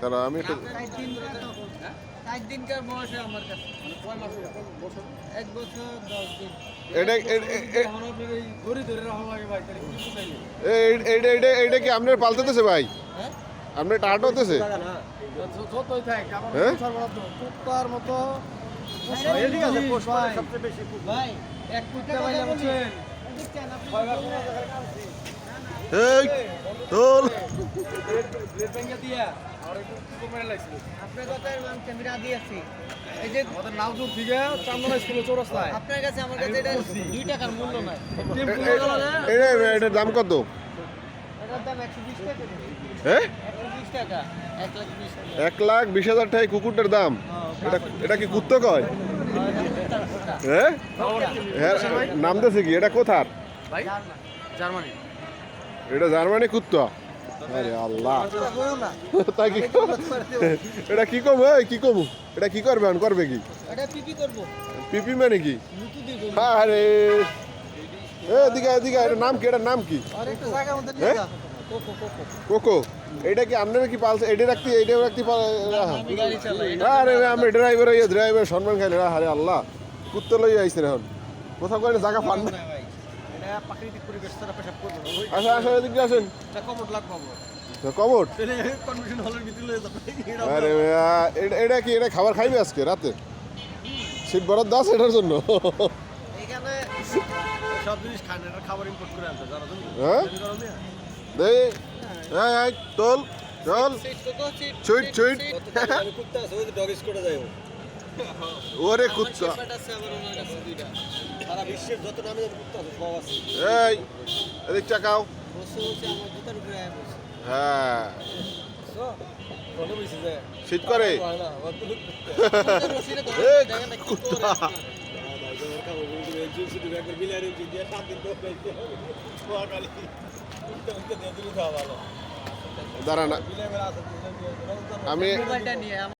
তাহলে আমি একটু 4 দিনকার বয়সে আমার কাছে কয় মাস বছর 1 বছর 10 দিন এটা আমরা এই ঘড়ি ধরে রাখা লাগে ভাই তাহলে কিছু চাইলে এইটা কি আপনার পালতেছে ভাই? হ্যাঁ আপনার টাট হতেছে? যতই থাকে আমার হ্যাঁ? কুত্তার মতো ঠিক আছে সবচেয়ে বেশি ভাই এক কুত্তা ভাই বলছেন এই তোল ব্লেড ভেঙে দিয়া আর একটু কমে লাগছিল আপনার কথার নাম ক্যামেরা দিয়েছি এই যে আমাদের নাও তো দিকে চান্দনা স্কুলে চৌরাস্তায় আপনার কাছে আমার কাছে এটা 2 টাকার মূল্য নাই এটার দাম কত? এটার দাম 120 টাকা হ্যাঁ 120 টাকা 1,20,000 টাকা কুকুরটার দাম। এটা কি কুত্তা কয়? হ্যাঁ হ্যাঁ নাম দিয়েছে কি? এটা কোথার? ভাই জার্মানি এটা জার্মানি কুত্তা। আরে আল্লাহ তাই কি এটা কি কম কি কম এটা কি করবে করবে কি? এটা পিপি করব পিপি মানে কি? মুতু দিব আরে এদিকে এদিকে এটার নাম কি? এটার নাম কি? আর একটা জায়গা মধ্যে নিয়ে যা কোকো কোকো। এটা কি আপনারা কি পালছে? এটা রাখতে আমি গাড়ি চালাই আরে আমি ড্রাইভার সম্মান খাইলে আরে আল্লাহ কুত্তা লই আইছেন এখন কোথাও করে জায়গা পান না। ভাই এটা প্রাকৃতিক পরিবেশ ছাড়া পেশাব করব না আসেন আসেন এদিকে আসেন। এটা কমোড লাগবে কমোড তাহলে কনভেনশন হলের ভিতরে লয়ে যাবে আরে এটা কি এটা খাবার খাইবে আজকে রাতে? সিট বরাদ্দ আছে এটার জন্য? এখানে সব জিনিস খায় না এটা খাবার ইম্পোর্ট করে আনতে যারা তুমি হ্যাঁ দে এই তোল চল চুইট চুইট আমি কুত্তা আছে ওই ডগিস করে যাই ওরে কুত্তা আছে আমার ওনার কাছে দুইটা সারা বিশ্বের যত নামে কুত্তা আছে সব আছে এই এদিক চাকাও। বসে বসে আমার জুতার উপরে আয় বসে হ্যাঁ সো কোন বসে যায় শীত করে হয় না অত লোক এই কুত্তা দাঁড়া না আমি মোবাইলটা নিয়ে